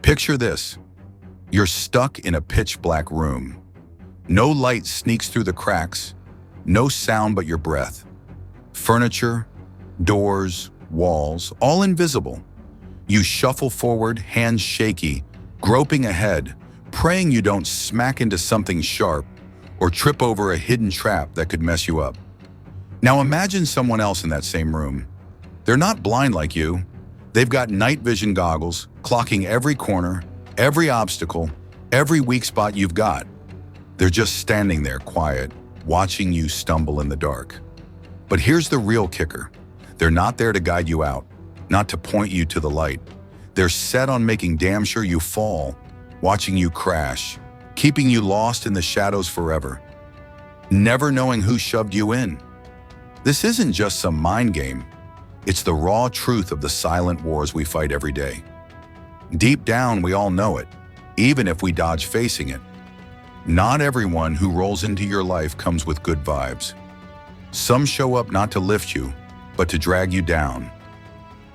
Picture this. You're stuck in a pitch-black room. No light sneaks through the cracks, no sound but your breath. Furniture, doors, walls, all invisible. You shuffle forward, hands shaky, groping ahead, praying you don't smack into something sharp or trip over a hidden trap that could mess you up. Now imagine someone else in that same room. They're not blind like you. They've got night vision goggles, clocking every corner, every obstacle, every weak spot you've got. They're just standing there quiet, watching you stumble in the dark. But here's the real kicker. They're not there to guide you out, not to point you to the light. They're set on making damn sure you fall, watching you crash, keeping you lost in the shadows forever, never knowing who shoved you in. This isn't just some mind game. It's the raw truth of the silent wars we fight every day. Deep down, we all know it, even if we dodge facing it. Not everyone who rolls into your life comes with good vibes. Some show up not to lift you, but to drag you down.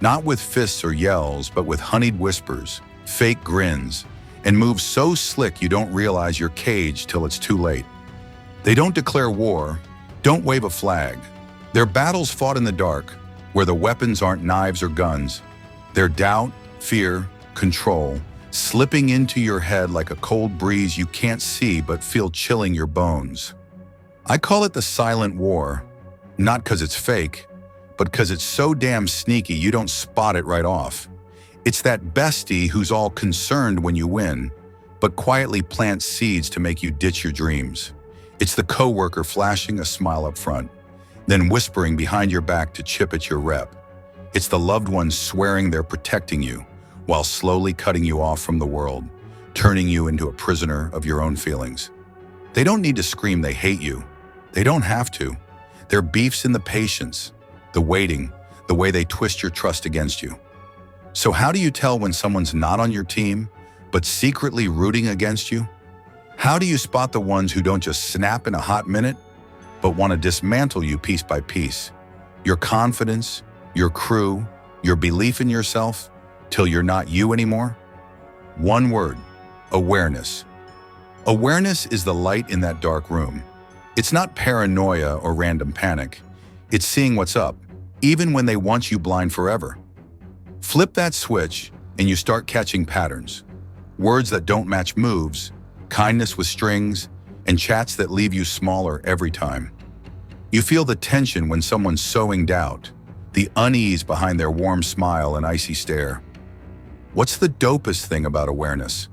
Not with fists or yells, but with honeyed whispers, fake grins, and moves so slick you don't realize you're caged till it's too late. They don't declare war, don't wave a flag. They're battles fought in the dark, where the weapons aren't knives or guns. They're doubt, fear, control, slipping into your head like a cold breeze you can't see but feel chilling your bones. I call it the silent war, not because it's fake, but because it's so damn sneaky you don't spot it right off. It's that bestie who's all concerned when you win, but quietly plants seeds to make you ditch your dreams. It's the coworker flashing a smile up front, then whispering behind your back to chip at your rep. It's the loved ones swearing they're protecting you, while slowly cutting you off from the world, turning you into a prisoner of your own feelings. They don't need to scream they hate you. They don't have to. Their beef's in the patience, the waiting, the way they twist your trust against you. So how do you tell when someone's not on your team, but secretly rooting against you? How do you spot the ones who don't just snap in a hot minute, but want to dismantle you piece by piece? Your confidence, your crew, your belief in yourself, till you're not you anymore? One word: awareness. Awareness is the light in that dark room. It's not paranoia or random panic. It's seeing what's up, even when they want you blind forever. Flip that switch and you start catching patterns. Words that don't match moves, kindness with strings, and chats that leave you smaller every time. You feel the tension when someone's sowing doubt, the unease behind their warm smile and icy stare. What's the dopest thing about awareness?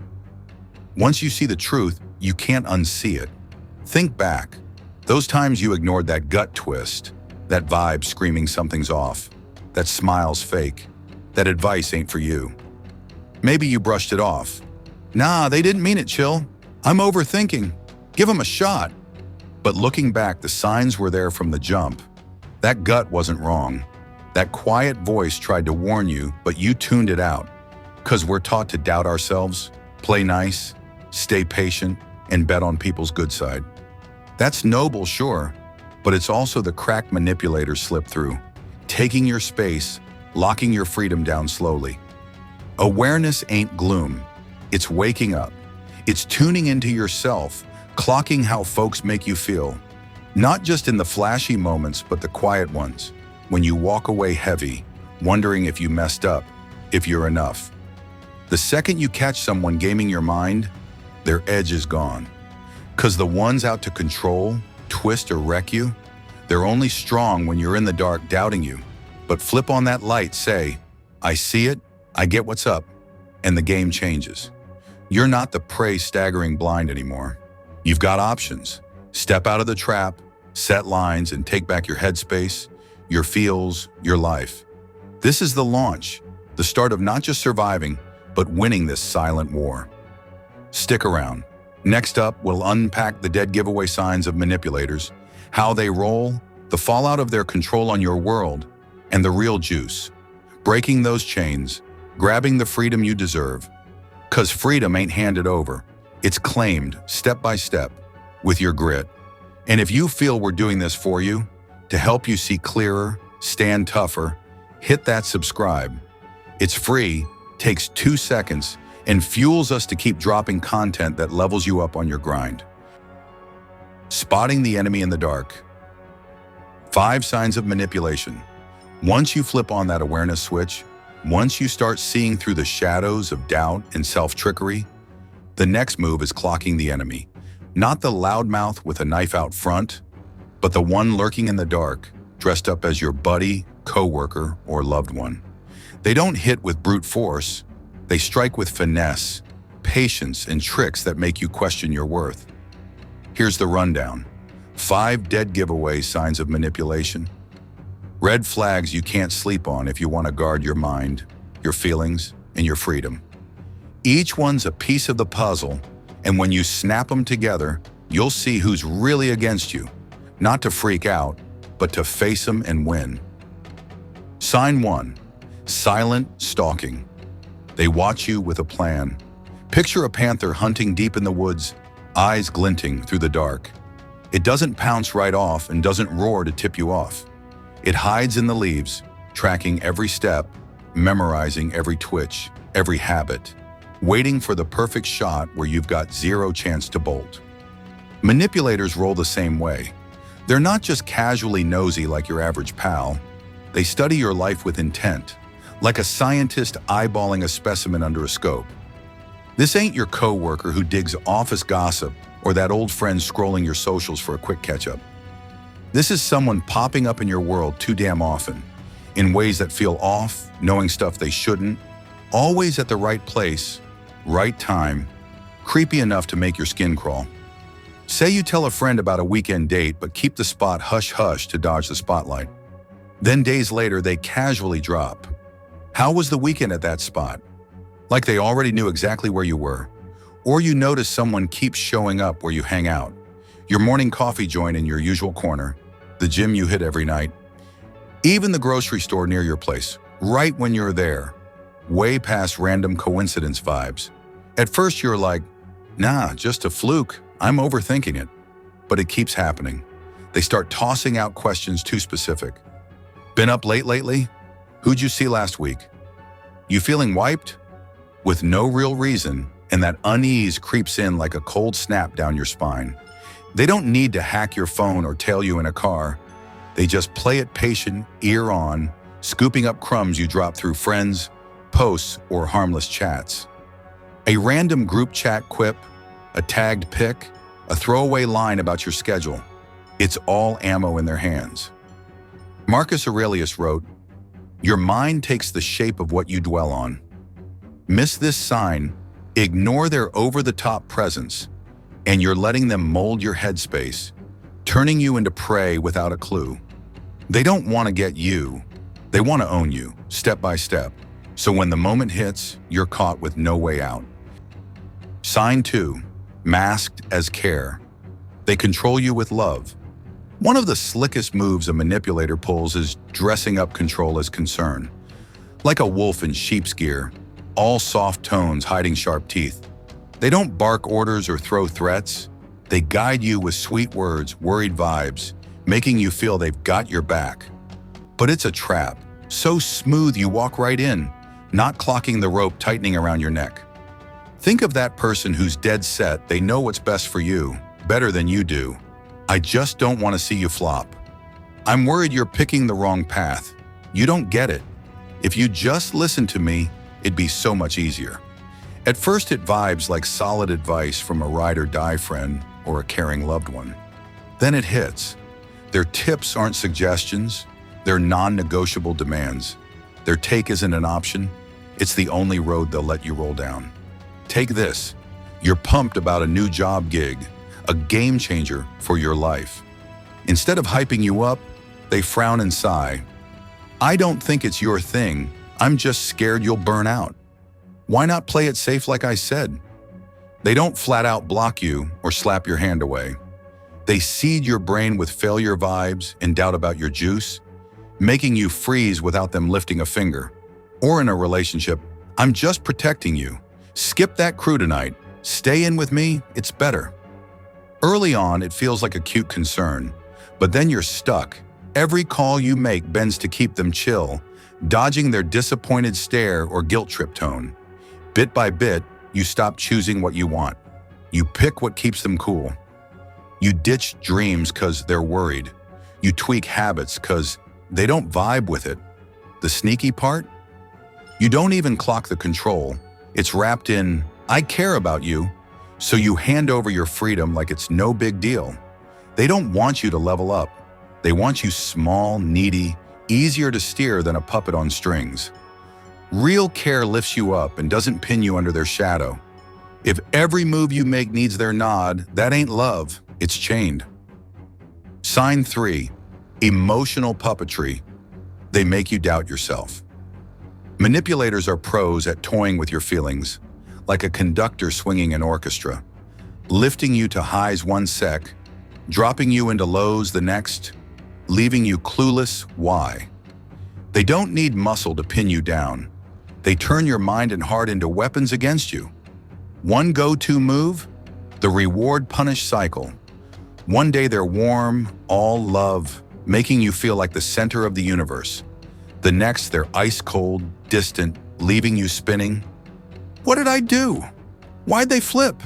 Once you see the truth, you can't unsee it. Think back. Those times you ignored that gut twist, that vibe screaming something's off, that smile's fake, that advice ain't for you. Maybe you brushed it off. Nah, they didn't mean it, chill. I'm overthinking. Give them a shot. But looking back, the signs were there from the jump. That gut wasn't wrong. That quiet voice tried to warn you, but you tuned it out. 'Cause we're taught to doubt ourselves, play nice, stay patient, and bet on people's good side. That's noble, sure, but it's also the crack manipulators slip through, taking your space, locking your freedom down slowly. Awareness ain't gloom. It's waking up. It's tuning into yourself, clocking how folks make you feel. Not just in the flashy moments, but the quiet ones, when you walk away heavy, wondering if you messed up, if you're enough. The second you catch someone gaming your mind, their edge is gone. 'Cause the ones out to control, twist, or wreck you, they're only strong when you're in the dark doubting you. But flip on that light, say, I see it, I get what's up, and the game changes. You're not the prey staggering blind anymore. You've got options. Step out of the trap, set lines, and take back your headspace, your feels, your life. This is the launch, the start of not just surviving, but winning this silent war. Stick around. Next up, we'll unpack the dead giveaway signs of manipulators, how they roll, the fallout of their control on your world, and the real juice. Breaking those chains, grabbing the freedom you deserve. 'Cause freedom ain't handed over. It's claimed, step by step, with your grit. And if you feel we're doing this for you, to help you see clearer, stand tougher, hit that subscribe. It's free, takes 2 seconds, and fuels us to keep dropping content that levels you up on your grind. Spotting the enemy in the dark. 5 signs of manipulation. Once you flip on that awareness switch, once you start seeing through the shadows of doubt and self-trickery, the next move is clocking the enemy. Not the loudmouth with a knife out front, but the one lurking in the dark, dressed up as your buddy, coworker, or loved one. They don't hit with brute force. They strike with finesse, patience, and tricks that make you question your worth. Here's the rundown. 5 dead giveaway signs of manipulation. Red flags you can't sleep on if you want to guard your mind, your feelings, and your freedom. Each one's a piece of the puzzle, and when you snap them together, you'll see who's really against you. Not to freak out, but to face them and win. Sign 1. Silent stalking. They watch you with a plan. Picture a panther hunting deep in the woods, eyes glinting through the dark. It doesn't pounce right off and doesn't roar to tip you off. It hides in the leaves, tracking every step, memorizing every twitch, every habit, waiting for the perfect shot where you've got zero chance to bolt. Manipulators roll the same way. They're not just casually nosy like your average pal. They study your life with intent, like a scientist eyeballing a specimen under a scope. This ain't your coworker who digs office gossip or that old friend scrolling your socials for a quick catch-up. This is someone popping up in your world too damn often, in ways that feel off, knowing stuff they shouldn't, always at the right place, right time, creepy enough to make your skin crawl. Say you tell a friend about a weekend date but keep the spot hush-hush to dodge the spotlight. Then days later, they casually drop. How was the weekend at that spot? Like they already knew exactly where you were. Or you notice someone keeps showing up where you hang out. Your morning coffee joint in your usual corner, the gym you hit every night, even the grocery store near your place, right when you're there, way past random coincidence vibes. At first you're like, nah, just a fluke, I'm overthinking it. But it keeps happening. They start tossing out questions too specific. Been up late lately? Who'd you see last week? You feeling wiped? With no real reason, and that unease creeps in like a cold snap down your spine. They don't need to hack your phone or tail you in a car. They just play it patient, ear on, scooping up crumbs you drop through friends, posts, or harmless chats. A random group chat quip, a tagged pic, a throwaway line about your schedule. It's all ammo in their hands. Marcus Aurelius wrote, "Your mind takes the shape of what you dwell on." Miss this sign, ignore their over-the-top presence, and you're letting them mold your headspace, turning you into prey without a clue. They don't want to get you. They want to own you, step by step. So when the moment hits, you're caught with no way out. Sign 2, masked as care. They control you with love. One of the slickest moves a manipulator pulls is dressing up control as concern. Like a wolf in sheep's gear, all soft tones hiding sharp teeth. They don't bark orders or throw threats. They guide you with sweet words, worried vibes, making you feel they've got your back. But it's a trap, so smooth you walk right in, not clocking the rope tightening around your neck. Think of that person who's dead set, they know what's best for you, better than you do. I just don't want to see you flop. I'm worried you're picking the wrong path. You don't get it. If you just listen to me, it'd be so much easier. At first it vibes like solid advice from a ride or die friend or a caring loved one. Then it hits. Their tips aren't suggestions, they're non-negotiable demands. Their take isn't an option, it's the only road they'll let you roll down. Take this. You're pumped about a new job gig, a game changer for your life. Instead of hyping you up, they frown and sigh. I don't think it's your thing, I'm just scared you'll burn out. Why not play it safe like I said? They don't flat out block you or slap your hand away. They seed your brain with failure vibes and doubt about your juice, making you freeze without them lifting a finger. Or in a relationship, I'm just protecting you. Skip that crew tonight. Stay in with me, it's better. Early on, it feels like a cute concern, but then you're stuck. Every call you make bends to keep them chill, dodging their disappointed stare or guilt trip tone. Bit by bit, You stop choosing what you want. You pick what keeps them cool. You ditch dreams because they're worried. You tweak habits because they don't vibe with it. The sneaky part? You don't even clock the control. It's wrapped in, I care about you, so you hand over your freedom like it's no big deal. They don't want you to level up. They want you small, needy, easier to steer than a puppet on strings. Real care lifts you up and doesn't pin you under their shadow. If every move you make needs their nod, that ain't love, it's chained. Sign 3, emotional puppetry. They make you doubt yourself. Manipulators are pros at toying with your feelings, like a conductor swinging an orchestra, lifting you to highs one sec, dropping you into lows the next, leaving you clueless why. They don't need muscle to pin you down. They turn your mind and heart into weapons against you. One go-to move, the reward-punish cycle. One day they're warm, all love, making you feel like the center of the universe. The next they're ice-cold, distant, leaving you spinning. What did I do? Why'd they flip?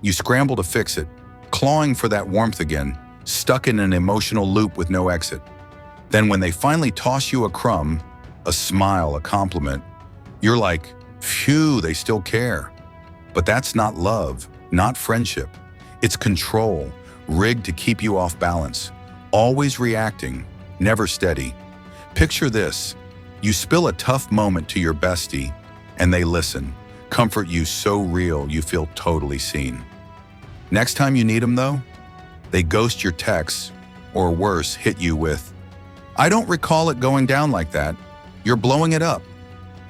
You scramble to fix it, clawing for that warmth again, stuck in an emotional loop with no exit. Then when they finally toss you a crumb, a smile, a compliment, you're like, phew, they still care. But that's not love, not friendship. It's control, rigged to keep you off balance, always reacting, never steady. Picture this. You spill a tough moment to your bestie, and they listen, comfort you so real you feel totally seen. Next time you need them, though, they ghost your texts, or worse, hit you with, I don't recall it going down like that. You're blowing it up.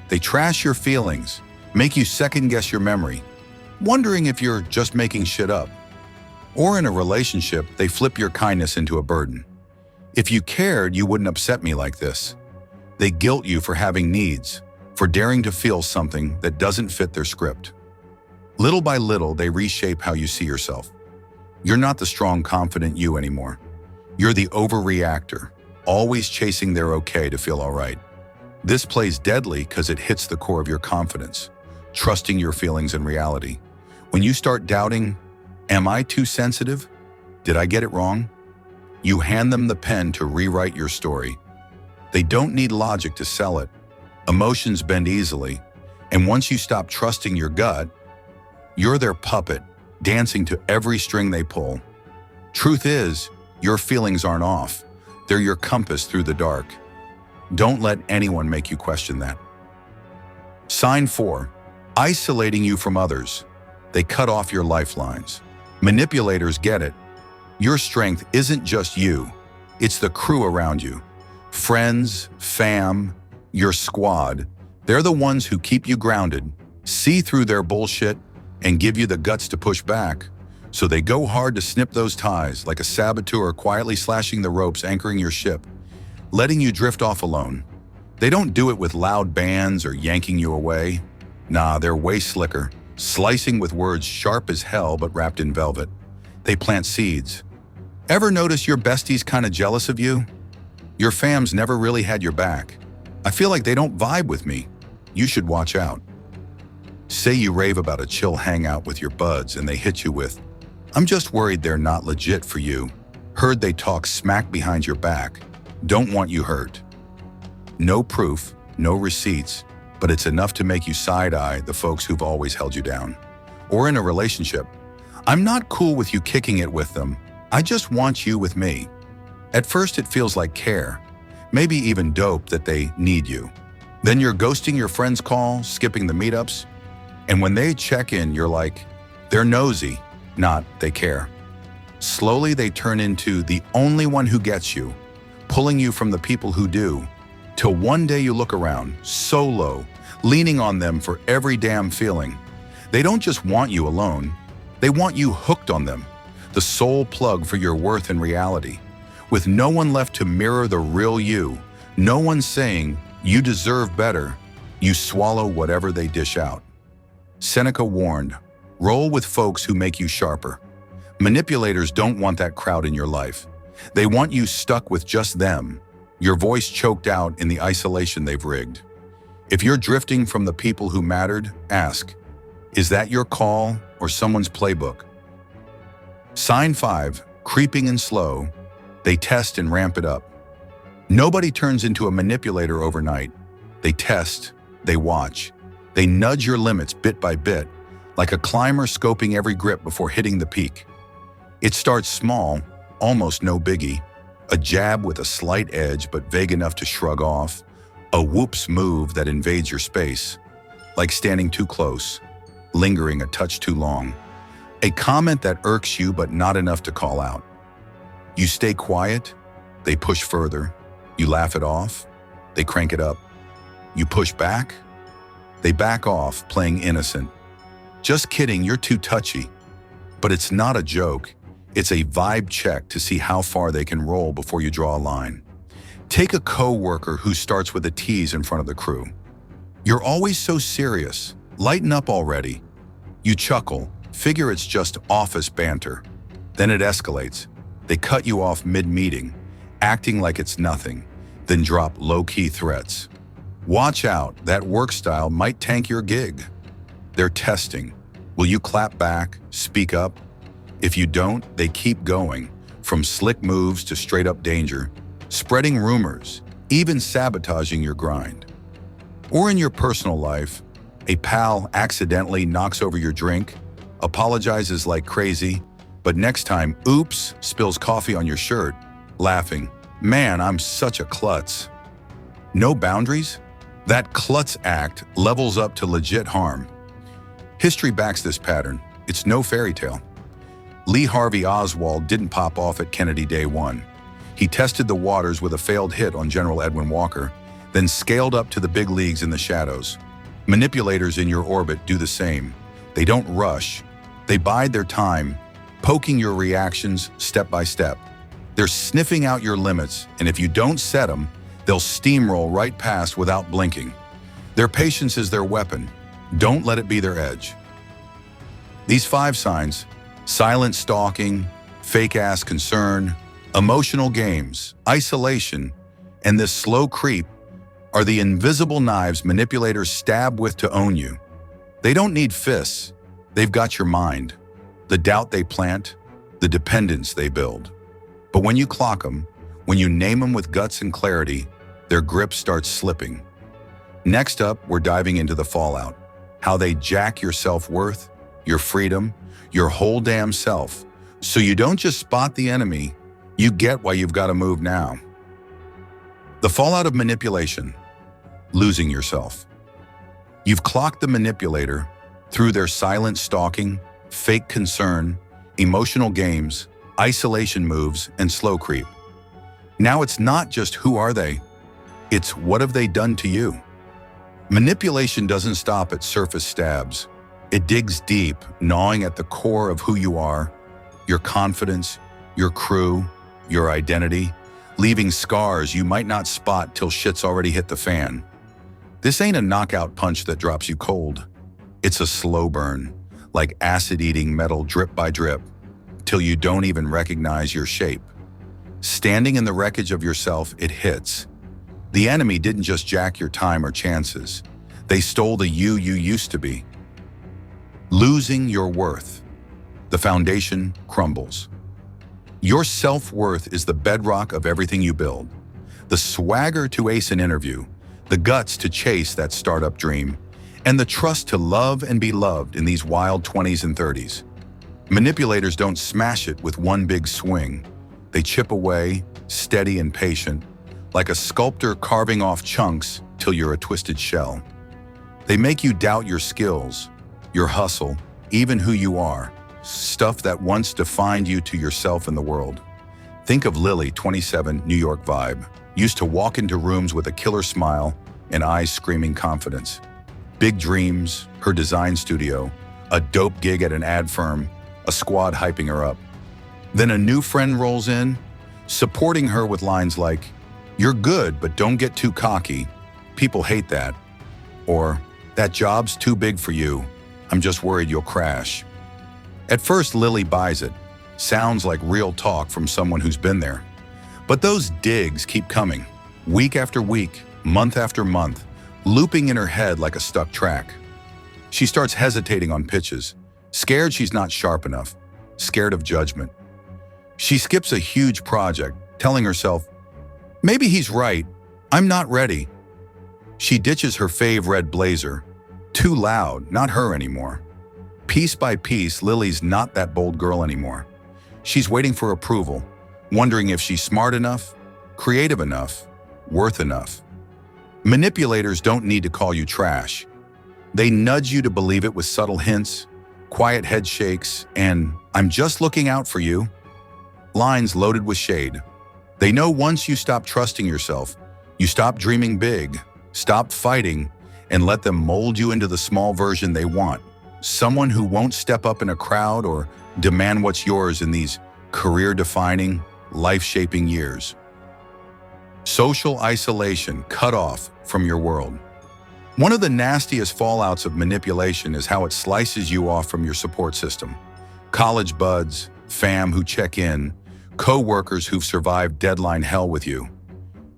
They trash your feelings, make you second-guess your memory, wondering if you're just making shit up. Or in a relationship, they flip your kindness into a burden. If you cared, you wouldn't upset me like this. They guilt you for having needs, for daring to feel something that doesn't fit their script. Little by little, they reshape how you see yourself. You're not the strong, confident you anymore. You're the overreactor, always chasing their okay to feel all right. This plays deadly because it hits the core of your confidence, trusting your feelings and reality. When you start doubting, am I too sensitive? Did I get it wrong? You hand them the pen to rewrite your story. They don't need logic to sell it. Emotions bend easily, and once you stop trusting your gut, you're their puppet, dancing to every string they pull. Truth is, your feelings aren't off. They're your compass through the dark. Don't let anyone make you question that. Sign 4, isolating you from others. They cut off your lifelines. Manipulators get it. Your strength isn't just you, it's the crew around you. Friends, fam, your squad, they're the ones who keep you grounded, see through their bullshit, and give you the guts to push back. So they go hard to snip those ties, like a saboteur quietly slashing the ropes anchoring your ship, letting you drift off alone. They don't do it with loud bands or yanking you away. Nah, they're way slicker, slicing with words sharp as hell but wrapped in velvet. They plant seeds. Ever notice your bestie's kinda jealous of you? Your fam's never really had your back. I feel like they don't vibe with me. You should watch out. Say you rave about a chill hangout with your buds and they hit you with, I'm just worried they're not legit for you. Heard they talk smack behind your back. Don't want you hurt. No proof, no receipts, but it's enough to make you side-eye the folks who've always held you down. Or in a relationship, I'm not cool with you kicking it with them. I just want you with me. At first it feels like care, maybe even dope that they need you. Then you're ghosting your friends' call, skipping the meetups, and when they check in, you're like, they're nosy, not they care. Slowly they turn into the only one who gets you, pulling you from the people who do, till one day you look around, solo, leaning on them for every damn feeling. They don't just want you alone, they want you hooked on them, the sole plug for your worth and reality. With no one left to mirror the real you, no one saying, you deserve better, you swallow whatever they dish out. Seneca warned, roll with folks who make you sharper. Manipulators don't want that crowd in your life. They want you stuck with just them, your voice choked out in the isolation they've rigged. If you're drifting from the people who mattered, ask, Is that your call or someone's playbook? Sign 5, creeping and slow. They test and ramp it up. Nobody turns into a manipulator overnight. They test, they watch. They nudge your limits bit by bit, like a climber scoping every grip before hitting the peak. It starts small, almost no biggie. A jab with a slight edge but vague enough to shrug off. A whoops move that invades your space, like standing too close, lingering a touch too long. A comment that irks you but not enough to call out. You stay quiet, they push further. You laugh it off, they crank it up. You push back, they back off, playing innocent. Just kidding, you're too touchy. But it's not a joke. It's a vibe check to see how far they can roll before you draw a line. Take a co-worker who starts with a tease in front of the crew. You're always so serious. Lighten up already. You chuckle, figure it's just office banter. Then it escalates. They cut you off mid-meeting, acting like it's nothing, then drop low-key threats. Watch out, that work style might tank your gig. They're testing. Will you clap back, speak up? If you don't, they keep going, from slick moves to straight-up danger, spreading rumors, even sabotaging your grind. Or in your personal life, a pal accidentally knocks over your drink, apologizes like crazy, but next time, oops, spills coffee on your shirt, laughing, man, I'm such a klutz. No boundaries? That klutz act levels up to legit harm. History backs this pattern. It's no fairy tale. Lee Harvey Oswald didn't pop off at Kennedy day one. He tested the waters with a failed hit on General Edwin Walker, then scaled up to the big leagues in the shadows. Manipulators in your orbit do the same. They don't rush. They bide their time, poking your reactions step by step. They're sniffing out your limits, and if you don't set them, they'll steamroll right past without blinking. Their patience is their weapon. Don't let it be their edge. These 5 signs, silent stalking, fake-ass concern, emotional games, isolation, and this slow creep, are the invisible knives manipulators stab with to own you. They don't need fists. They've got your mind, the doubt they plant, the dependence they build. But when you clock them, when you name them with guts and clarity, their grip starts slipping. Next up, we're diving into the fallout, how they jack your self-worth, your freedom, your whole damn self. So you don't just spot the enemy, you get why you've got to move now. The fallout of manipulation, losing yourself. You've clocked the manipulator through their silent stalking, fake concern, emotional games, isolation moves, and slow creep. Now it's not just who are they, it's what have they done to you. Manipulation doesn't stop at surface stabs. It digs deep, gnawing at the core of who you are, your confidence, your crew, your identity, leaving scars you might not spot till shit's already hit the fan. This ain't a knockout punch that drops you cold. It's a slow burn, like acid-eating metal drip by drip, till you don't even recognize your shape. Standing in the wreckage of yourself, it hits. The enemy didn't just jack your time or chances. They stole the you used to be. Losing your worth. The foundation crumbles. Your self-worth is the bedrock of everything you build. The swagger to ace an interview, the guts to chase that startup dream, and the trust to love and be loved in these wild 20s and 30s. Manipulators don't smash it with one big swing. They chip away, steady and patient, like a sculptor carving off chunks till you're a twisted shell. They make you doubt your skills, your hustle, even who you are, stuff that once defined you to yourself and the world. Think of Lily, 27, New York vibe, used to walk into rooms with a killer smile and eyes screaming confidence. Big dreams, her design studio, a dope gig at an ad firm, a squad hyping her up. Then a new friend rolls in, supporting her with lines like, "You're good, but don't get too cocky. People hate that." Or, "That job's too big for you. I'm just worried you'll crash." At first, Lily buys it. Sounds like real talk from someone who's been there. But those digs keep coming, week after week, month after month, looping in her head like a stuck track. She starts hesitating on pitches, scared she's not sharp enough, scared of judgment. She skips a huge project, telling herself, maybe he's right, I'm not ready. She ditches her fave red blazer. Too loud, not her anymore. Piece by piece, Lily's not that bold girl anymore. She's waiting for approval, wondering if she's smart enough, creative enough, worth enough. Manipulators don't need to call you trash. They nudge you to believe it with subtle hints, quiet head shakes, and "I'm just looking out for you" lines loaded with shade. They know once you stop trusting yourself, you stop dreaming big, stop fighting, and let them mold you into the small version they want. Someone who won't step up in a crowd or demand what's yours in these career-defining, life-shaping years. Social isolation, cut off from your world. One of the nastiest fallouts of manipulation is how it slices you off from your support system. College buds, fam who check in, co-workers who've survived deadline hell with you.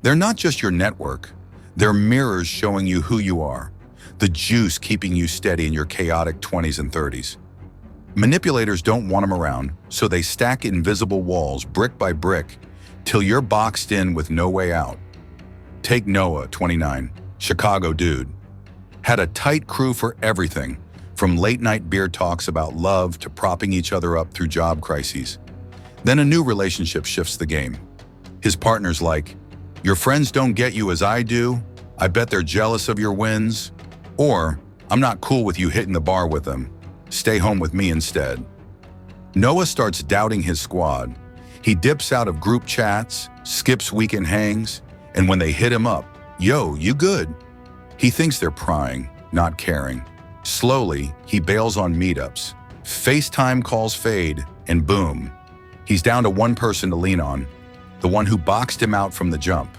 They're not just your network. They're mirrors showing you who you are, the juice keeping you steady in your chaotic 20s and 30s. Manipulators don't want them around, so they stack invisible walls brick by brick till you're boxed in with no way out. Take Noah, 29, Chicago dude. Had a tight crew for everything, from late-night beer talks about love to propping each other up through job crises. Then a new relationship shifts the game. His partner's like, "Your friends don't get you as I do. I bet they're jealous of your wins." Or, "I'm not cool with you hitting the bar with them. Stay home with me instead." Noah starts doubting his squad. He dips out of group chats, skips weekend hangs, and when they hit him up, "Yo, you good?" He thinks they're prying, not caring. Slowly, he bails on meetups. FaceTime calls fade, and boom, he's down to one person to lean on, the one who boxed him out from the jump.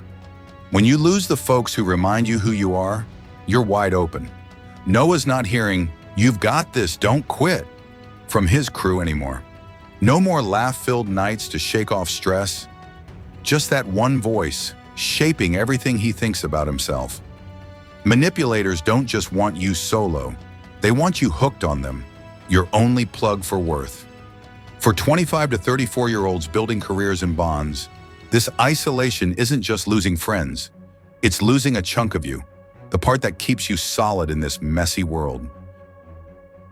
When you lose the folks who remind you who you are, you're wide open. Noah's not hearing, "You've got this, don't quit," from his crew anymore. No more laugh-filled nights to shake off stress. Just that one voice, shaping everything he thinks about himself. Manipulators don't just want you solo. They want you hooked on them, your only plug for worth. For 25 to 34-year-olds building careers in bonds, this isolation isn't just losing friends. It's losing a chunk of you, the part that keeps you solid in this messy world.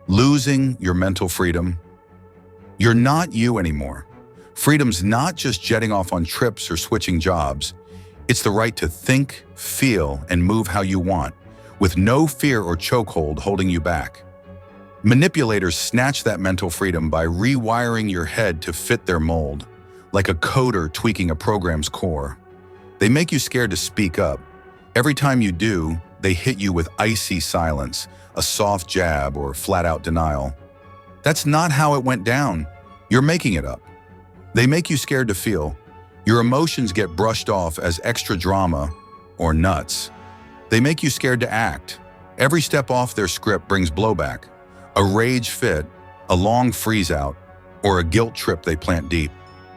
Losing your mental freedom. You're not you anymore. Freedom's not just jetting off on trips or switching jobs. It's the right to think, feel, and move how you want, with no fear or chokehold holding you back. Manipulators snatch that mental freedom by rewiring your head to fit their mold, like a coder tweaking a program's core. They make you scared to speak up. Every time you do, they hit you with icy silence, a soft jab, or flat-out denial. That's not how it went down. You're making it up. They make you scared to feel. Your emotions get brushed off as extra drama or nuts. They make you scared to act. Every step off their script brings blowback. A rage fit, a long freeze-out, or a guilt trip they plant deep.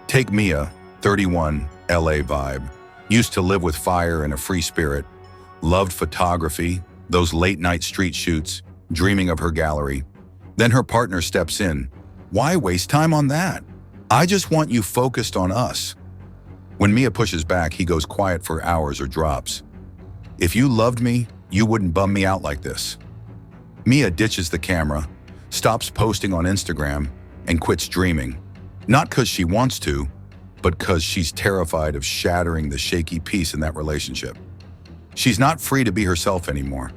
Take Mia, 31, LA vibe. Used to live with fire and a free spirit. Loved photography, those late-night street shoots, dreaming of her gallery. Then her partner steps in. "Why waste time on that? I just want you focused on us." When Mia pushes back, he goes quiet for hours or drops. "If you loved me, you wouldn't bum me out like this." Mia ditches the camera, stops posting on Instagram, and quits dreaming. Not because she wants to, but because she's terrified of shattering the shaky peace in that relationship. She's not free to be herself anymore.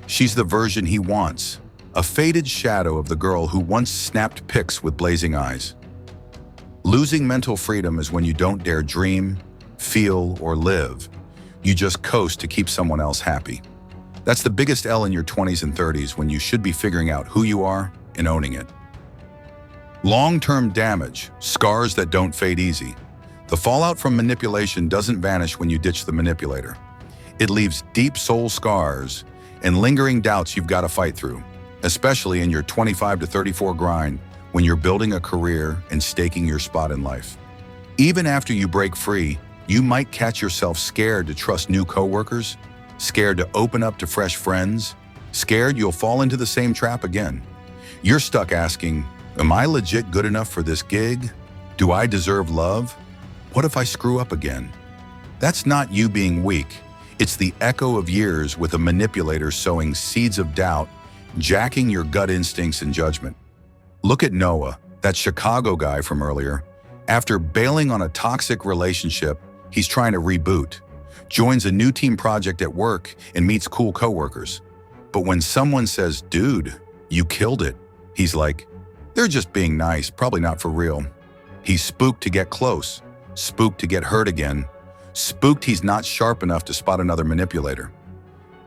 She's the version he wants, a faded shadow of the girl who once snapped pics with blazing eyes. Losing mental freedom is when you don't dare dream, feel, or live. You just coast to keep someone else happy. That's the biggest L in your 20s and 30s when you should be figuring out who you are and owning it. Long-term damage, scars that don't fade easy. The fallout from manipulation doesn't vanish when you ditch the manipulator. It leaves deep soul scars and lingering doubts you've got to fight through, especially in your 25 to 34 grind when you're building a career and staking your spot in life. Even after you break free, you might catch yourself scared to trust new coworkers, scared to open up to fresh friends, Scared you'll fall into the same trap again. You're stuck asking, am I legit good enough for this gig? Do I deserve love? What if I screw up again? That's not you being weak. It's the echo of years with a manipulator sowing seeds of doubt, jacking your gut instincts and judgment. Look at Noah, that Chicago guy from earlier. After bailing on a toxic relationship, he's trying to reboot, joins a new team project at work and meets cool coworkers. But when someone says, dude, you killed it, he's like, they're just being nice, probably not for real. He's spooked to get close, spooked to get hurt again, spooked he's not sharp enough to spot another manipulator.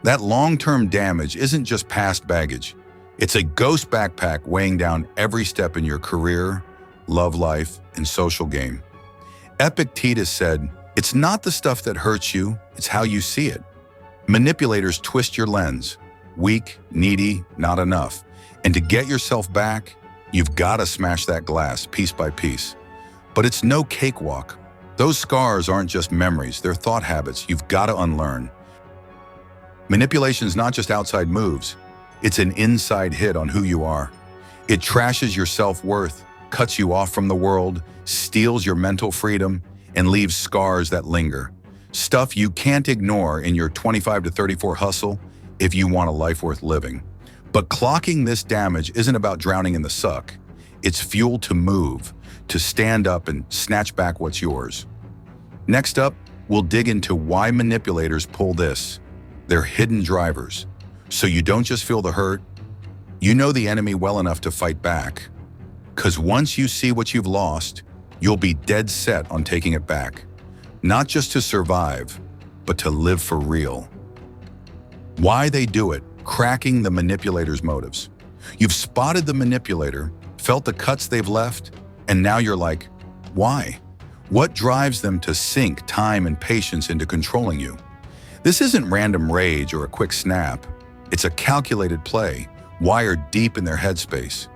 That long-term damage isn't just past baggage. It's a ghost backpack weighing down every step in your career, love life, and social game. Epictetus said, it's not the stuff that hurts you, it's how you see it. Manipulators twist your lens. Weak, needy, not enough. And to get yourself back, you've got to smash that glass piece by piece. But it's no cakewalk. Those scars aren't just memories, they're thought habits you've got to unlearn. Manipulation's not just outside moves, it's an inside hit on who you are. It trashes your self-worth, cuts you off from the world, steals your mental freedom, and leaves scars that linger. Stuff you can't ignore in your 25 to 34 hustle if you want a life worth living. But clocking this damage isn't about drowning in the suck. It's fuel to move, to stand up and snatch back what's yours. Next up, we'll dig into why manipulators pull this. They're hidden drivers. So you don't just feel the hurt, you know the enemy well enough to fight back. 'Cause once you see what you've lost, you'll be dead set on taking it back. Not just to survive, but to live for real. Why they do it, cracking the manipulator's motives. You've spotted the manipulator, felt the cuts they've left, and now you're like, why? What drives them to sink time and patience into controlling you? This isn't random rage or a quick snap. It's a calculated play, wired deep in their headspace.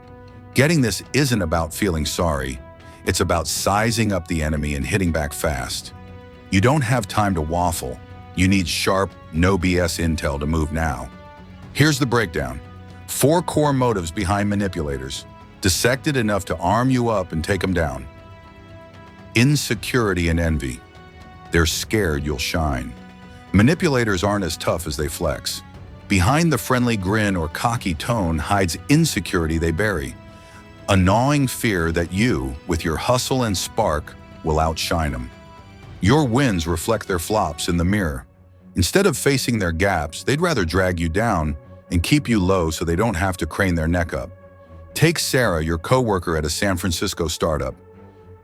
Getting this isn't about feeling sorry. It's about sizing up the enemy and hitting back fast. You don't have time to waffle. You need sharp, no BS intel to move now. Here's the breakdown. 4 core motives behind manipulators, dissected enough to arm you up and take them down. Insecurity and envy. They're scared you'll shine. Manipulators aren't as tough as they flex. Behind the friendly grin or cocky tone hides insecurity they bury. A gnawing fear that you, with your hustle and spark, will outshine them. Your wins reflect their flops in the mirror. Instead of facing their gaps, they'd rather drag you down and keep you low so they don't have to crane their neck up. Take Sarah, your coworker at a San Francisco startup.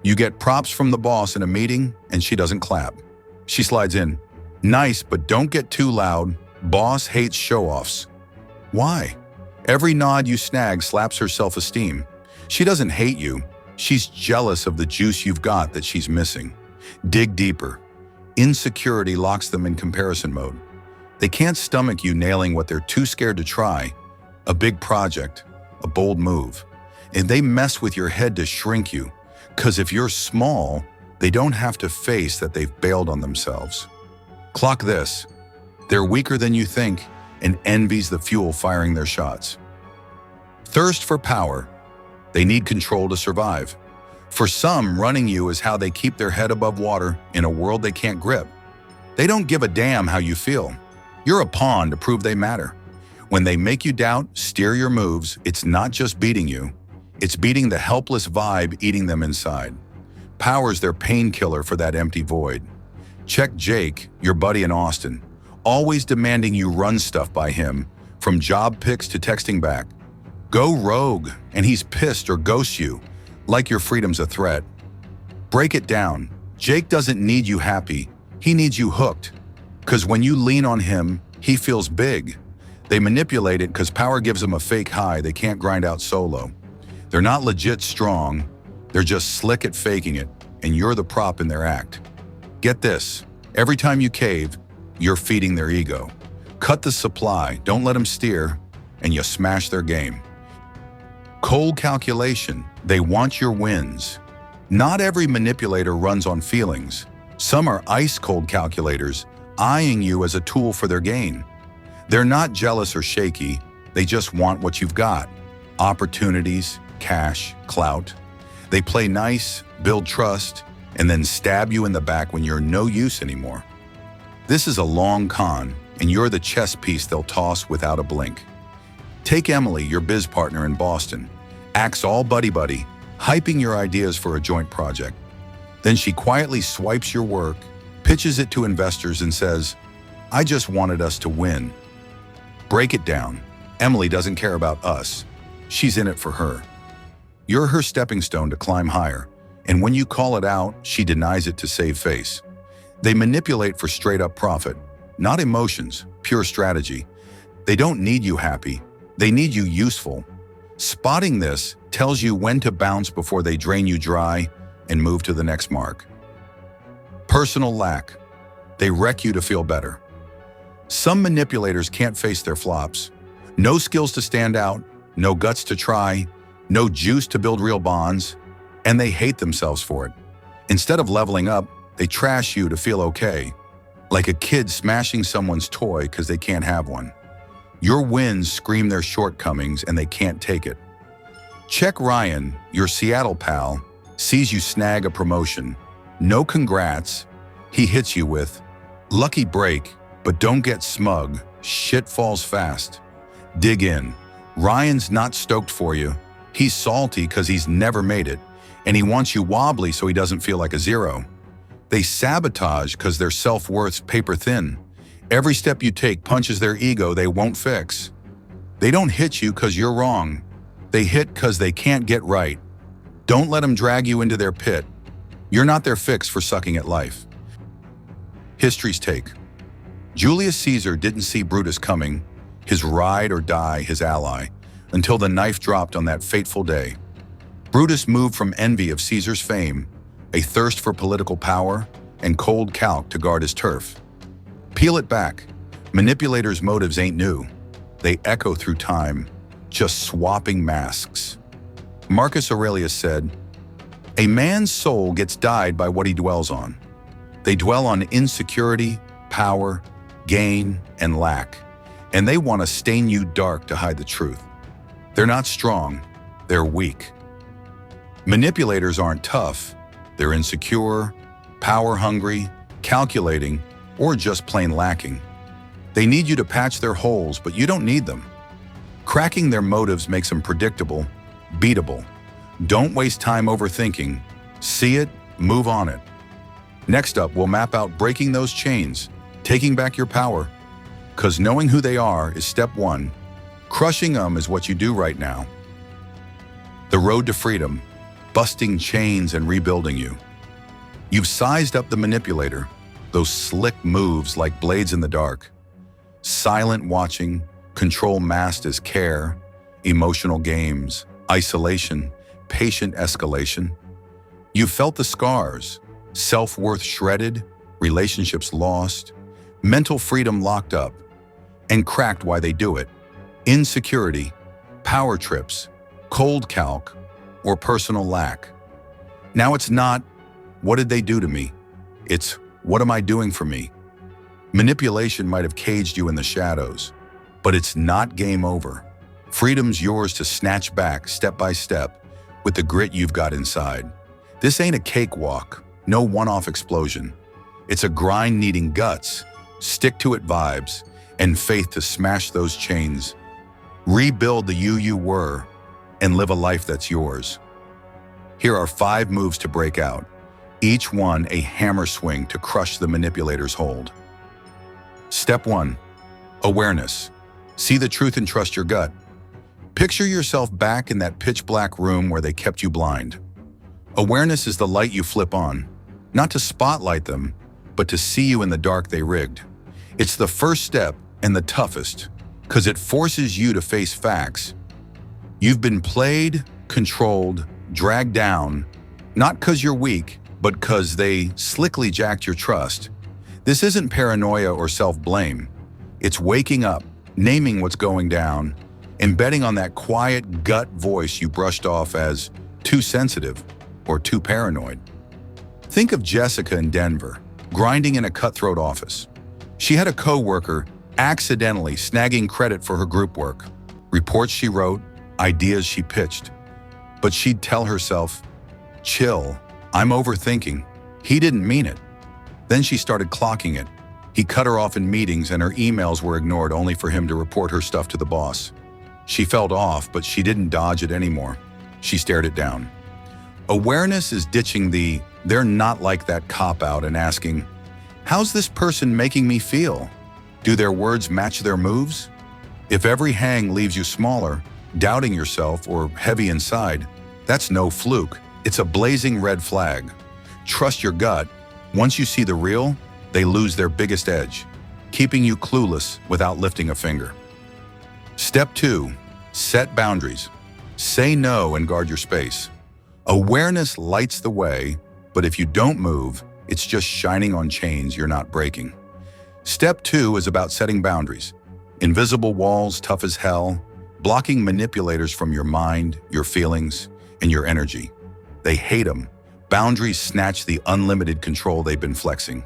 You get props from the boss in a meeting and she doesn't clap. She slides in, nice, but don't get too loud. Boss hates show-offs. Why? Every nod you snag slaps her self-esteem. She doesn't hate you. She's jealous of the juice you've got that she's missing. Dig deeper. Insecurity locks them in comparison mode. They can't stomach you nailing what they're too scared to try, a big project, a bold move. And they mess with your head to shrink you, because if you're small, they don't have to face that they've bailed on themselves. Clock this. They're weaker than you think, and envy's the fuel firing their shots. Thirst for power. They need control to survive. For some, running you is how they keep their head above water in a world they can't grip. They don't give a damn how you feel. You're a pawn to prove they matter. When they make you doubt, steer your moves, it's not just beating you. It's beating the helpless vibe eating them inside. Power's their painkiller for that empty void. Check Jake, your buddy in Austin, always demanding you run stuff by him, from job pics to texting back. Go rogue, and he's pissed or ghosts you, like your freedom's a threat. Break it down. Jake doesn't need you happy, he needs you hooked. 'Cause when you lean on him, he feels big. They manipulate it because power gives them a fake high they can't grind out solo. They're not legit strong, they're just slick at faking it, and you're the prop in their act. Get this, every time you cave, you're feeding their ego. Cut the supply, don't let them steer, and you smash their game. Cold calculation, they want your wins. Not every manipulator runs on feelings. Some are ice-cold calculators, eyeing you as a tool for their gain. They're not jealous or shaky, they just want what you've got. Opportunities, cash, clout. They play nice, build trust, and then stab you in the back when you're no use anymore. This is a long con, and you're the chess piece they'll toss without a blink. Take Emily, your biz partner in Boston. Acts all buddy-buddy, hyping your ideas for a joint project. Then she quietly swipes your work, pitches it to investors, and says, "I just wanted us to win." Break it down. Emily doesn't care about us. She's in it for her. You're her stepping stone to climb higher, and when you call it out, she denies it to save face. They manipulate for straight-up profit, not emotions, pure strategy. They don't need you happy, they need you useful. Spotting this tells you when to bounce before they drain you dry and move to the next mark. Personal lack. They wreck you to feel better. Some manipulators can't face their flops. No skills to stand out, no guts to try, no juice to build real bonds, and they hate themselves for it. Instead of leveling up, they trash you to feel okay, like a kid smashing someone's toy because they can't have one. Your wins scream their shortcomings and they can't take it. Check Ryan, your Seattle pal, sees you snag a promotion. No congrats. He hits you with, "Lucky break, but don't get smug. Shit falls fast." Dig in. Ryan's not stoked for you. He's salty because he's never made it, and he wants you wobbly so he doesn't feel like a zero. They sabotage because their self-worth's paper thin. Every step you take punches their ego they won't fix. They don't hit you because you're wrong. They hit because they can't get right. Don't let them drag you into their pit. You're not their fix for sucking at life. History's take. Julius Caesar didn't see Brutus coming, his ride or die, his ally, until the knife dropped on that fateful day. Brutus moved from envy of Caesar's fame, a thirst for political power, and cold calc to guard his turf. Peel it back. Manipulators' motives ain't new. They echo through time, just swapping masks. Marcus Aurelius said, "A man's soul gets dyed by what he dwells on." They dwell on insecurity, power, gain, and lack, and they want to stain you dark to hide the truth. They're not strong, they're weak. Manipulators aren't tough. They're insecure, power-hungry, calculating, or just plain lacking. They need you to patch their holes, but you don't need them. Cracking their motives makes them predictable, beatable. Don't waste time overthinking. See it, move on it. Next up, we'll map out breaking those chains, taking back your power. Because knowing who they are is step one. Crushing them is what you do right now. The road to freedom. Busting chains and rebuilding you. You've sized up the manipulator, those slick moves like blades in the dark. Silent watching, control masked as care, emotional games, isolation, patient escalation. You've felt the scars, self-worth shredded, relationships lost, mental freedom locked up, and cracked why they do it. Insecurity, power trips, cold calc, or personal lack. Now it's not, "What did they do to me?" It's, "What am I doing for me?" Manipulation might have caged you in the shadows, but it's not game over. Freedom's yours to snatch back step by step with the grit you've got inside. This ain't a cakewalk, no one-off explosion. It's a grind needing guts, stick-to-it vibes, and faith to smash those chains. Rebuild the you were, and live a life that's yours. Here are 5 moves to break out, each one a hammer swing to crush the manipulator's hold. Step 1. Awareness. See the truth and trust your gut. Picture yourself back in that pitch-black room where they kept you blind. Awareness is the light you flip on, not to spotlight them, but to see you in the dark they rigged. It's the first step and the toughest, because it forces you to face facts. You've been played, controlled, dragged down, not because you're weak, but because they slickly jacked your trust. This isn't paranoia or self-blame. It's waking up, naming what's going down, and betting on that quiet gut voice you brushed off as too sensitive or too paranoid. Think of Jessica in Denver, grinding in a cutthroat office. She had a coworker, accidentally snagging credit for her group work, reports she wrote, ideas she pitched. But she'd tell herself, chill, I'm overthinking. He didn't mean it. Then she started clocking it. He cut her off in meetings and her emails were ignored only for him to report her stuff to the boss. She felt off, but she didn't dodge it anymore. She stared it down. Awareness is ditching the "they're not like that" cop-out and asking, how's this person making me feel? Do their words match their moves? If every hang leaves you smaller, doubting yourself, or heavy inside, that's no fluke. It's a blazing red flag. Trust your gut. Once you see the real, they lose their biggest edge, keeping you clueless without lifting a finger. Step 2. Set boundaries. Say no and guard your space. Awareness lights the way, but if you don't move, it's just shining on chains you're not breaking. Step 2 is about setting boundaries. Invisible walls tough as hell, blocking manipulators from your mind, your feelings, and your energy. They hate them. Boundaries snatch the unlimited control they've been flexing.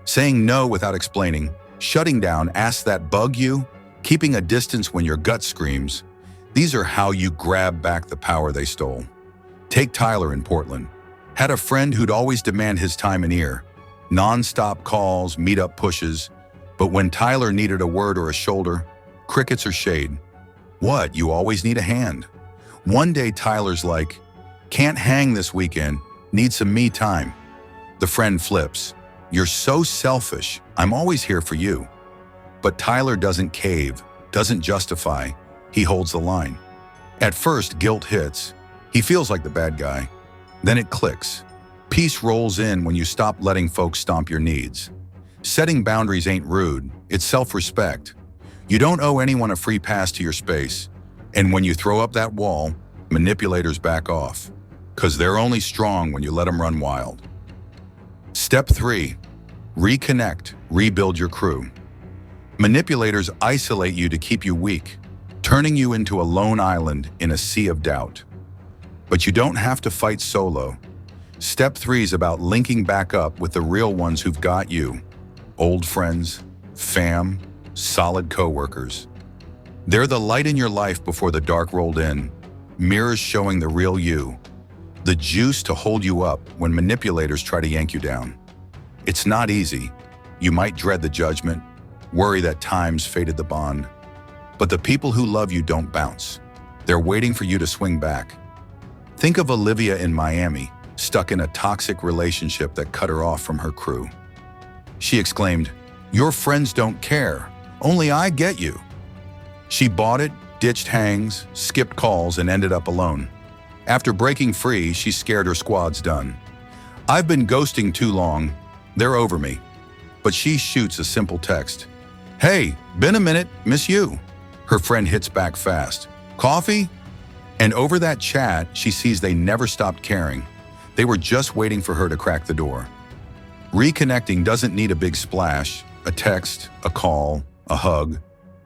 Saying no without explaining, shutting down asks that bug you, keeping a distance when your gut screams. These are how you grab back the power they stole. Take Tyler in Portland. Had a friend who'd always demand his time and ear. Non-stop calls, meet-up pushes. But when Tyler needed a word or a shoulder, crickets or shade. What, you always need a hand? One day Tyler's like, can't hang this weekend, need some me time. The friend flips, you're so selfish, I'm always here for you. But Tyler doesn't cave, doesn't justify, he holds the line. At first, guilt hits. He feels like the bad guy. Then it clicks. Peace rolls in when you stop letting folks stomp your needs. Setting boundaries ain't rude, it's self-respect. You don't owe anyone a free pass to your space. And when you throw up that wall, manipulators back off. 'Cause they're only strong when you let them run wild. Step 3. Reconnect, rebuild your crew. Manipulators isolate you to keep you weak, turning you into a lone island in a sea of doubt. But you don't have to fight solo. Step 3 is about linking back up with the real ones who've got you. Old friends, fam, solid coworkers. They're the light in your life before the dark rolled in, mirrors showing the real you. The juice to hold you up when manipulators try to yank you down. It's not easy. You might dread the judgment, worry that time's faded the bond. But the people who love you don't bounce. They're waiting for you to swing back. Think of Olivia in Miami, stuck in a toxic relationship that cut her off from her crew. She exclaimed, "Your friends don't care. Only I get you." She bought it, ditched hangs, skipped calls, and ended up alone. After breaking free, she's scared her squad's done. "I've been ghosting too long. They're over me." But she shoots a simple text. "Hey, been a minute, miss you." Her friend hits back fast. "Coffee?" And over that chat, she sees they never stopped caring. They were just waiting for her to crack the door. Reconnecting doesn't need a big splash, a text, a call, a hug,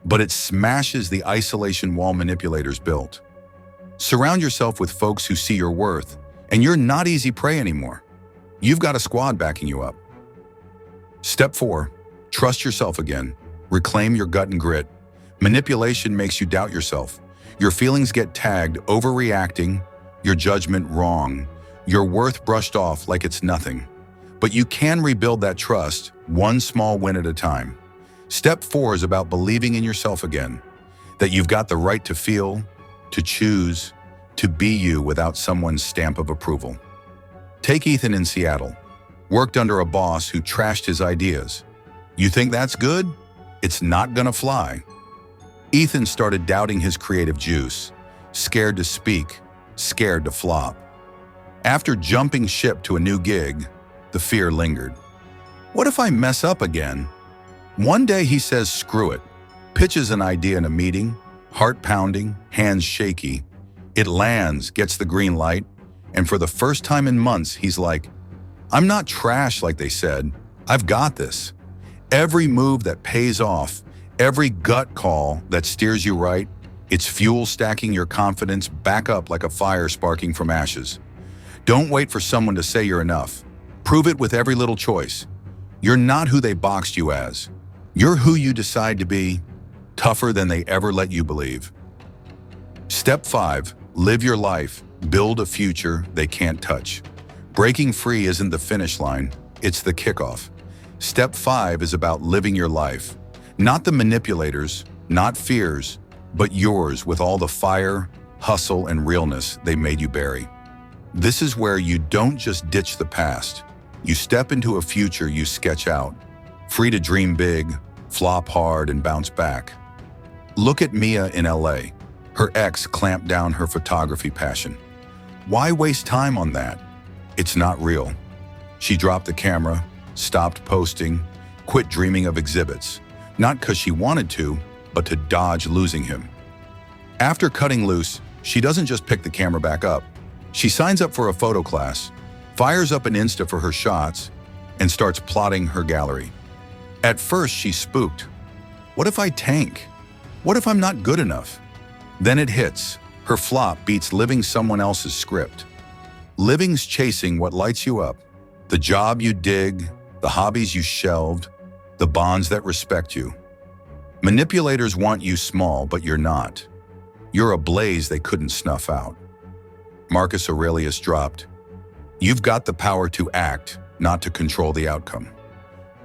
but it smashes the isolation wall manipulators built. Surround yourself with folks who see your worth, and you're not easy prey anymore. You've got a squad backing you up. Step 4. Trust yourself again. Reclaim your gut and grit. Manipulation makes you doubt yourself. Your feelings get tagged overreacting, your judgment wrong, your worth brushed off like it's nothing. But you can rebuild that trust, one small win at a time. Step 4 is about believing in yourself again, that you've got the right to feel, to choose, to be you without someone's stamp of approval. Take Ethan in Seattle. Worked under a boss who trashed his ideas. You think that's good? It's not gonna fly. Ethan started doubting his creative juice, scared to speak, scared to flop. After jumping ship to a new gig, the fear lingered. What if I mess up again? One day he says screw it, pitches an idea in a meeting, heart pounding, hands shaky. It lands, gets the green light, and for the first time in months, he's like, I'm not trash like they said, I've got this. Every move that pays off, every gut call that steers you right, it's fuel stacking your confidence back up like a fire sparking from ashes. Don't wait for someone to say you're enough. Prove it with every little choice. You're not who they boxed you as. You're who you decide to be, tougher than they ever let you believe. Step 5. Live your life. Build a future they can't touch. Breaking free isn't the finish line, it's the kickoff. Step 5 is about living your life. Not the manipulators, not fears, but yours with all the fire, hustle, and realness they made you bury. This is where you don't just ditch the past. You step into a future you sketch out, free to dream big, flop hard, and bounce back. Look at Mia in LA. Her ex clamped down her photography passion. Why waste time on that? It's not real. She dropped the camera, stopped posting, quit dreaming of exhibits, not because she wanted to, but to dodge losing him. After cutting loose, she doesn't just pick the camera back up. She signs up for a photo class, fires up an Insta for her shots, and starts plotting her gallery. At first, she's spooked. What if I tank? What if I'm not good enough? Then it hits. Her flop beats living someone else's script. Living's chasing what lights you up. The job you dig, the hobbies you shelved, the bonds that respect you. Manipulators want you small, but you're not. You're a blaze they couldn't snuff out. Marcus Aurelius dropped, "You've got the power to act, not to control the outcome."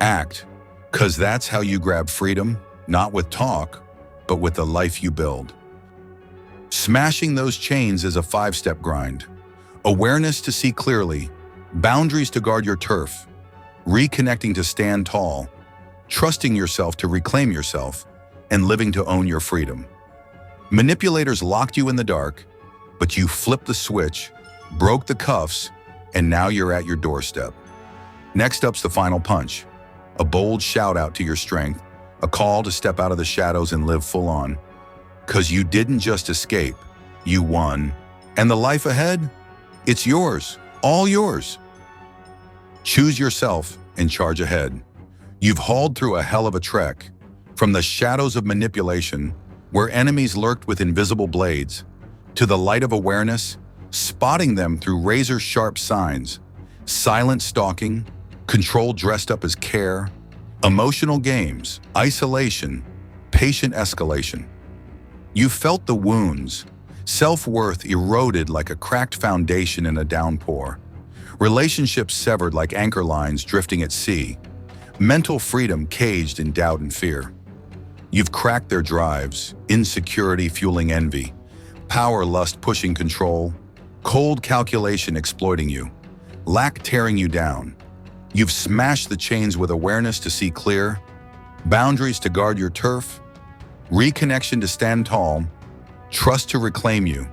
Act, 'cause that's how you grab freedom, not with talk, but with the life you build. Smashing those chains is a 5-step grind. Awareness to see clearly, boundaries to guard your turf, reconnecting to stand tall, trusting yourself to reclaim yourself, and living to own your freedom. Manipulators locked you in the dark, but you flipped the switch, broke the cuffs, and now you're at your doorstep. Next up's the final punch, a bold shout out to your strength, a call to step out of the shadows and live full on. 'Cause you didn't just escape, you won. And the life ahead? It's yours, all yours. Choose yourself and charge ahead. You've hauled through a hell of a trek, from the shadows of manipulation, where enemies lurked with invisible blades, to the light of awareness, spotting them through razor-sharp signs, silent stalking, control dressed up as care, emotional games, isolation, patient escalation. You felt the wounds, self-worth eroded like a cracked foundation in a downpour, relationships severed like anchor lines drifting at sea, mental freedom caged in doubt and fear. You've cracked their drives, insecurity fueling envy, power lust pushing control, cold calculation exploiting you, lack tearing you down. You've smashed the chains with awareness to see clear, boundaries to guard your turf, reconnection to stand tall, trust to reclaim you,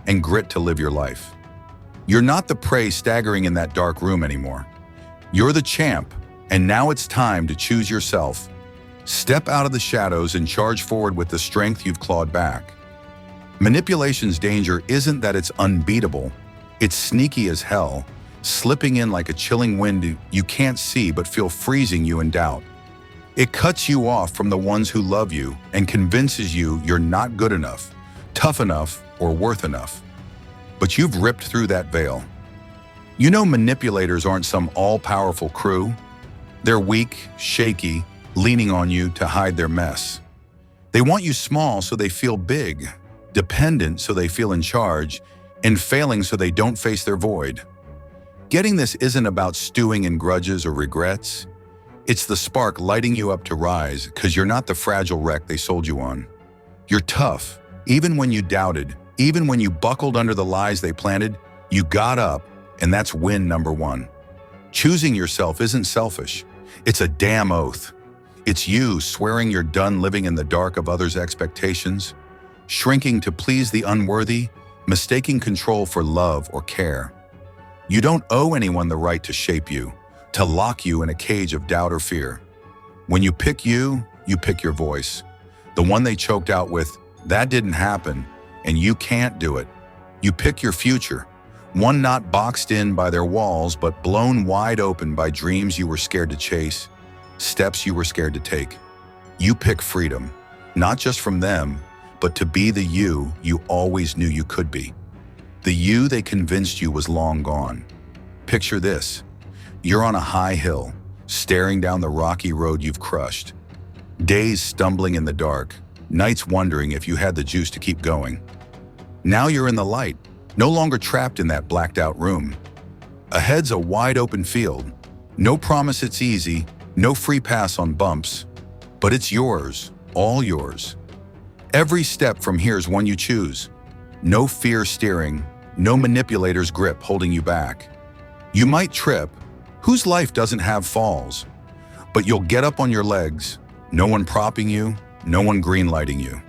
and grit to live your life. You're not the prey staggering in that dark room anymore. You're the champ, and now it's time to choose yourself. Step out of the shadows and charge forward with the strength you've clawed back. Manipulation's danger isn't that it's unbeatable, it's sneaky as hell, slipping in like a chilling wind you can't see but feel freezing you in doubt. It cuts you off from the ones who love you and convinces you you're not good enough, tough enough, or worth enough. But you've ripped through that veil. You know manipulators aren't some all-powerful crew. They're weak, shaky, leaning on you to hide their mess. They want you small so they feel big, dependent so they feel in charge, and failing so they don't face their void. Getting this isn't about stewing in grudges or regrets. It's the spark lighting you up to rise, because you're not the fragile wreck they sold you on. You're tough, even when you doubted, even when you buckled under the lies they planted, you got up, and that's win number 1. Choosing yourself isn't selfish. It's a damn oath. It's you swearing you're done living in the dark of others' expectations, shrinking to please the unworthy, mistaking control for love or care. You don't owe anyone the right to shape you, to lock you in a cage of doubt or fear. When you pick you pick your voice. The one they choked out with, "That didn't happen, and you can't do it." You pick your future, one not boxed in by their walls, but blown wide open by dreams you were scared to chase, steps you were scared to take. You pick freedom, not just from them, but to be the you always knew you could be. The you they convinced you was long gone. Picture this. You're on a high hill, staring down the rocky road you've crushed. Days stumbling in the dark, nights wondering if you had the juice to keep going. Now you're in the light, no longer trapped in that blacked-out room. Ahead's a wide-open field. No promise it's easy, no free pass on bumps, but it's yours, all yours. Every step from here's one you choose. No fear steering, no manipulator's grip holding you back. You might trip. Whose life doesn't have falls? But you'll get up on your legs, no one propping you, no one greenlighting you.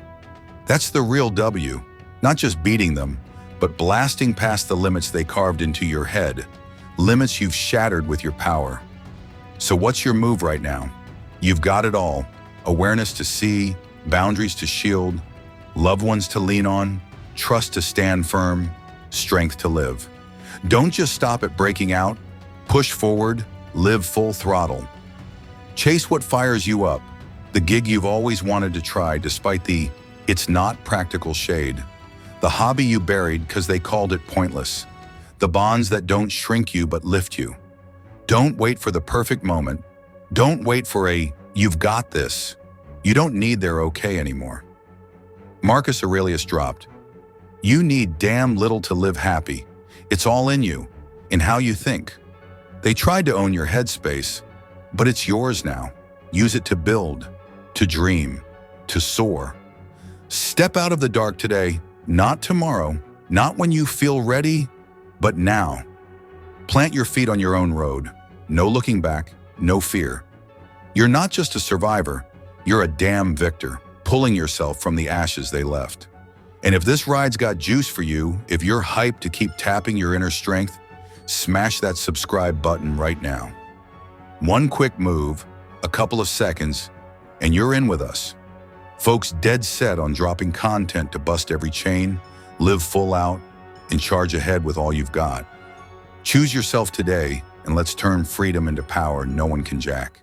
That's the real W, not just beating them, but blasting past the limits they carved into your head, limits you've shattered with your power. So what's your move right now? You've got it all: awareness to see, boundaries to shield, loved ones to lean on, trust to stand firm, strength to live. Don't just stop at breaking out. Push forward, live full throttle. Chase what fires you up, the gig you've always wanted to try despite the "it's not practical" shade. The hobby you buried because they called it pointless. The bonds that don't shrink you but lift you. Don't wait for the perfect moment. Don't wait for a "you've got this." You don't need their okay anymore. Marcus Aurelius dropped, "You need damn little to live happy. It's all in you, in how you think." They tried to own your headspace, but it's yours now. Use it to build, to dream, to soar. Step out of the dark today, not tomorrow, not when you feel ready, but now. Plant your feet on your own road. No looking back, no fear. You're not just a survivor, you're a damn victor, pulling yourself from the ashes they left. And if this ride's got juice for you, if you're hyped to keep tapping your inner strength, smash that subscribe button right now. One quick move, a couple of seconds, and you're in with us. Folks dead set on dropping content to bust every chain, live full out, and charge ahead with all you've got. Choose yourself today, and let's turn freedom into power no one can jack.